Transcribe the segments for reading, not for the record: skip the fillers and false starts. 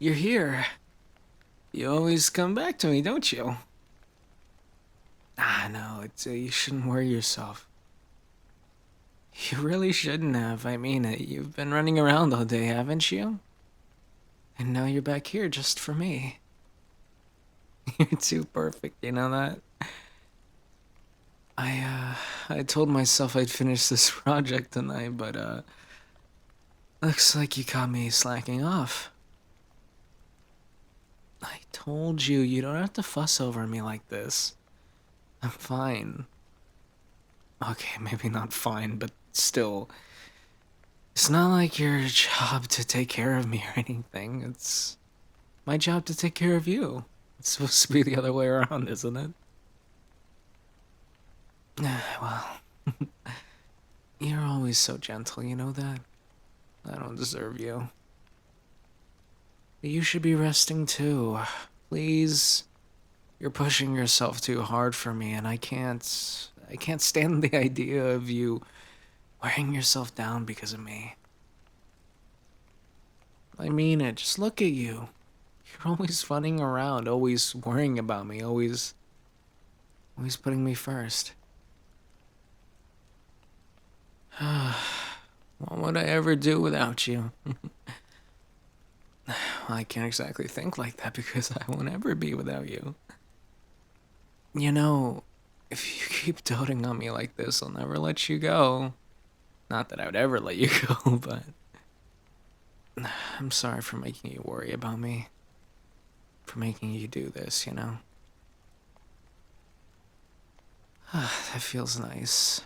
you're here. You always come back to me, don't you? Ah, no, you shouldn't worry yourself. You really shouldn't have. I mean it. You've been running around all day, haven't you? And now you're back here just for me. You're too perfect, you know that? I told myself I'd finish this project tonight, but, looks like you caught me slacking off. I told you, you don't have to fuss over me like this. I'm fine. Okay, maybe not fine, but still. It's not like your job to take care of me or anything. It's my job to take care of you. It's supposed to be the other way around, isn't it? Well, you're always so gentle, you know that? I don't deserve you. But you should be resting too. Please. You're pushing yourself too hard for me, and I can't stand the idea of you wearing yourself down because of me. I mean it. Just look at you. You're always funning around, always worrying about me, always putting me first. What would I ever do without you? I can't exactly think like that because I won't ever be without you. You know, if you keep doting on me like this, I'll never let you go. Not that I would ever let you go, but I'm sorry for making you worry about me. For making you do this, you know? That feels nice.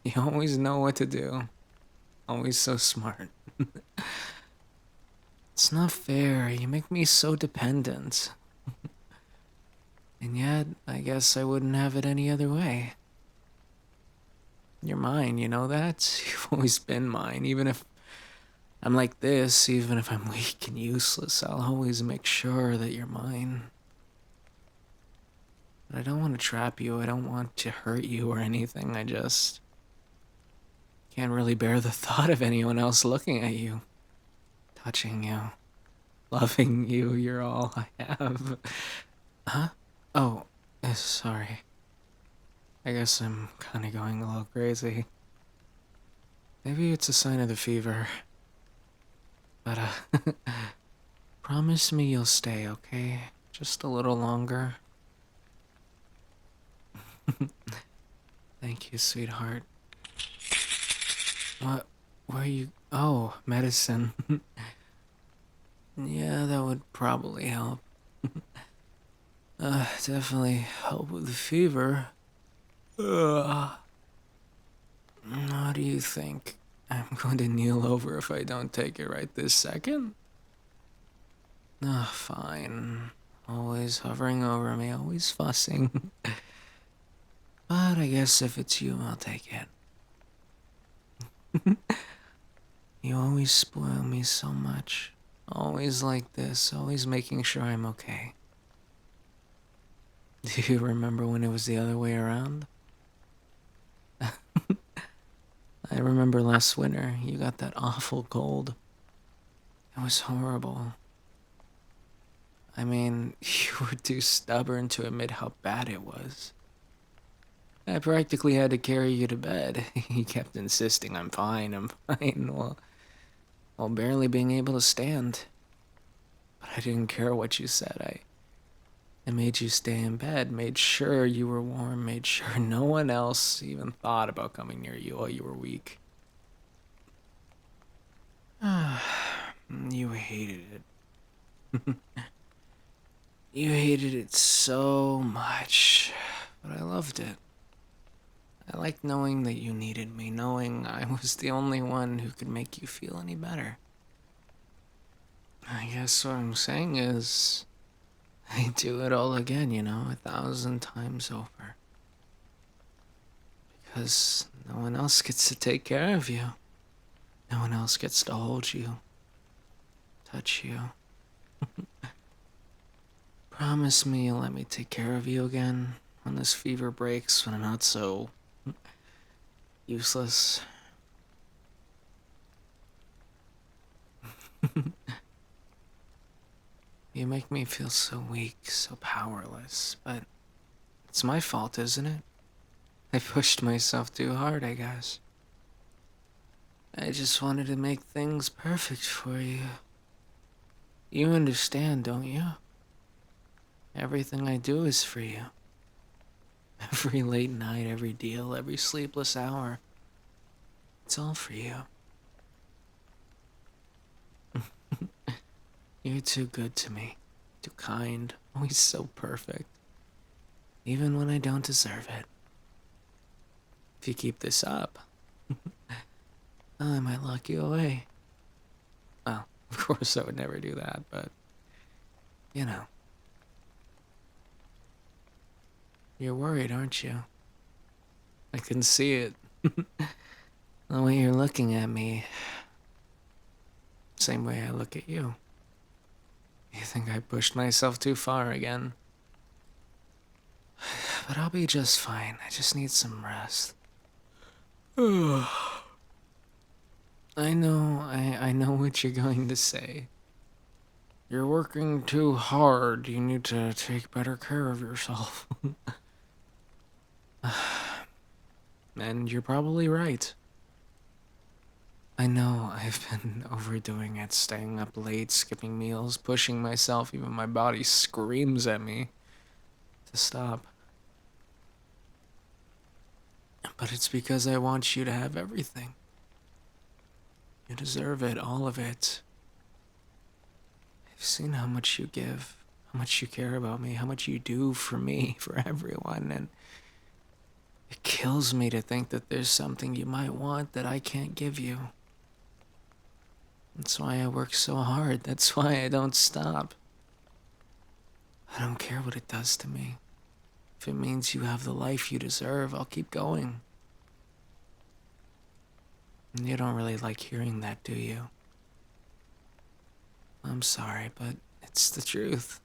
You always know what to do. Always so smart. It's not fair. You make me so dependent. And yet, I guess I wouldn't have it any other way. You're mine, you know that? You've always been mine. Even if I'm like this, even if I'm weak and useless, I'll always make sure that you're mine. But I don't want to trap you. I don't want to hurt you or anything. I just can't really bear the thought of anyone else looking at you, touching you, loving you. You're all I have. Huh? Oh, sorry. I guess I'm kind of going a little crazy. Maybe it's a sign of the fever. But, promise me you'll stay, okay? Just a little longer. Thank you, sweetheart. What? Where are you? Oh, medicine. Yeah, that would probably help. Definitely help with the fever. What do you think? I'm going to kneel over if I don't take it right this second? Fine. Always hovering over me, always fussing. But I guess if it's you, I'll take it. You always spoil me so much. Always like this, always making sure I'm okay. Do you remember when it was the other way around? I remember last winter, you got that awful cold. It was horrible. I mean, you were too stubborn to admit how bad it was. I practically had to carry you to bed. He kept insisting, I'm fine, while barely being able to stand. But I didn't care what you said. I made you stay in bed, made sure you were warm, made sure no one else even thought about coming near you while you were weak. You hated it. You hated it so much, but I loved it. I liked knowing that you needed me, knowing I was the only one who could make you feel any better. I guess what I'm saying is, I'd do it all again, 1,000 times over. Because no one else gets to take care of you. No one else gets to hold you, touch you. Promise me you'll let me take care of you again when this fever breaks, when I'm not so useless. You make me feel so weak, so powerless, but it's my fault, isn't it? I pushed myself too hard, I guess. I just wanted to make things perfect for you. You understand, don't you? Everything I do is for you. Every late night, every deal, every sleepless hour. It's all for you. You're too good to me. Too kind. Always so perfect. Even when I don't deserve it. If you keep this up, I might lock you away. Well, of course I would never do that, but, you know. You're worried, aren't you? I can see it. The way you're looking at me. Same way I look at you. You think I pushed myself too far again? But I'll be just fine. I just need some rest. I know what you're going to say. You're working too hard. You need to take better care of yourself. And you're probably right. I know I've been overdoing it, staying up late, skipping meals, pushing myself, even my body screams at me to stop. But it's because I want you to have everything. You deserve it, all of it. I've seen how much you give, how much you care about me, how much you do for me, for everyone, and it kills me to think that there's something you might want that I can't give you. That's why I work so hard. That's why I don't stop. I don't care what it does to me. If it means you have the life you deserve, I'll keep going. And you don't really like hearing that, do you? I'm sorry, but it's the truth.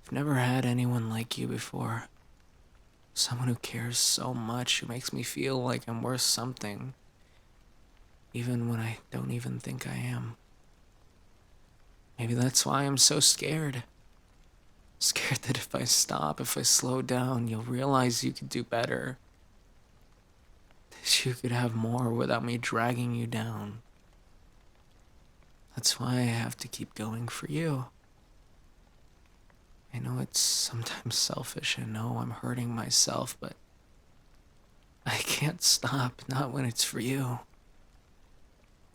I've never had anyone like you before. Someone who cares so much, who makes me feel like I'm worth something. Even when I don't even think I am. Maybe that's why I'm so scared. Scared that if I stop, if I slow down, you'll realize you could do better. That you could have more without me dragging you down. That's why I have to keep going for you. I know it's sometimes selfish, I know I'm hurting myself, but I can't stop, not when it's for you.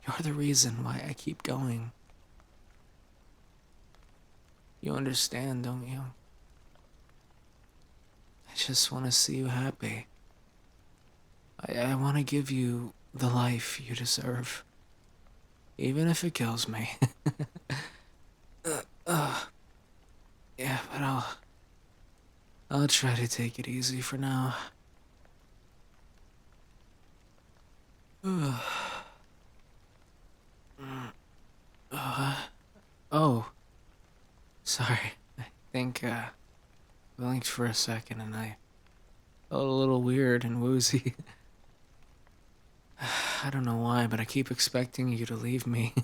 You're the reason why I keep going. You understand, don't you? I just want to see you happy. I want to give you the life you deserve. Even if it kills me. Yeah, but I'll try to take it easy for now. Oh, sorry. I think, blinked for a second and I felt a little weird and woozy. I don't know why, but I keep expecting you to leave me.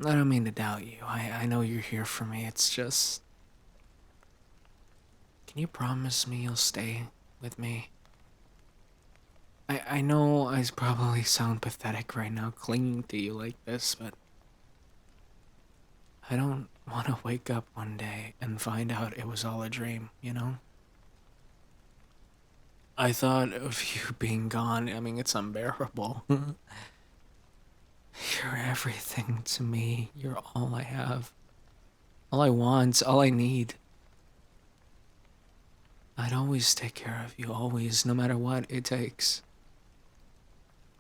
I don't mean to doubt you. I know you're here for me. It's just... Can you promise me you'll stay with me? I know I probably sound pathetic right now, clinging to you like this, but... I don't want to wake up one day and find out it was all a dream, you know? I thought of you being gone. I mean, it's unbearable. You're everything to me. You're all I have. All I want, all I need. I'd always take care of you, always, no matter what it takes.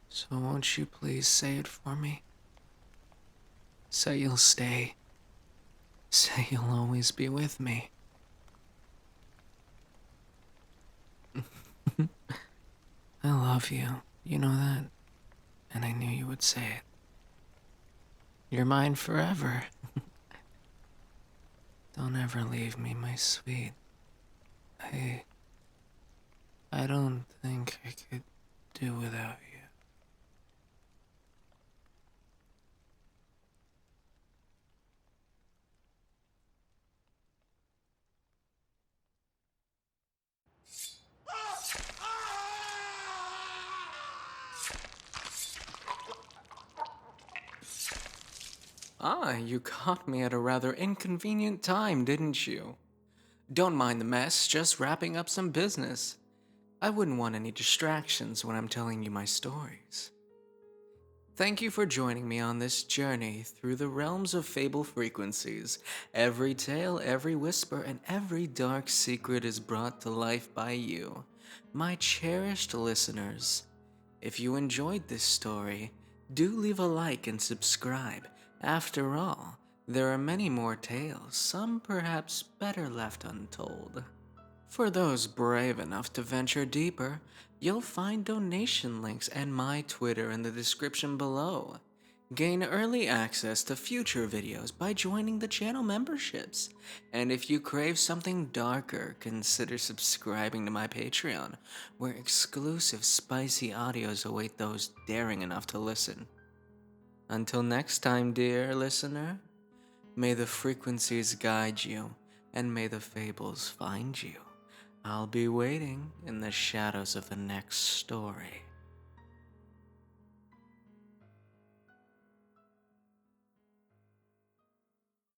So won't you please say it for me? Say you'll stay. Say you'll always be with me. I love you. You know that? And I knew you would say it. You're mine forever. Don't ever leave me, my sweet. I don't think I could do without you. You caught me at a rather inconvenient time, didn't you? Don't mind the mess, just wrapping up some business. I wouldn't want any distractions when I'm telling you my stories. Thank you for joining me on this journey through the realms of fable frequencies. Every tale, every whisper, and every dark secret is brought to life by you, my cherished listeners. If you enjoyed this story, do leave a like and subscribe. After all, there are many more tales, some perhaps better left untold. For those brave enough to venture deeper, you'll find donation links and my Twitter in the description below. Gain early access to future videos by joining the channel memberships. And if you crave something darker, consider subscribing to my Patreon, where exclusive spicy audios await those daring enough to listen. Until next time, dear listener, may the frequencies guide you, and may the fables find you. I'll be waiting in the shadows of the next story.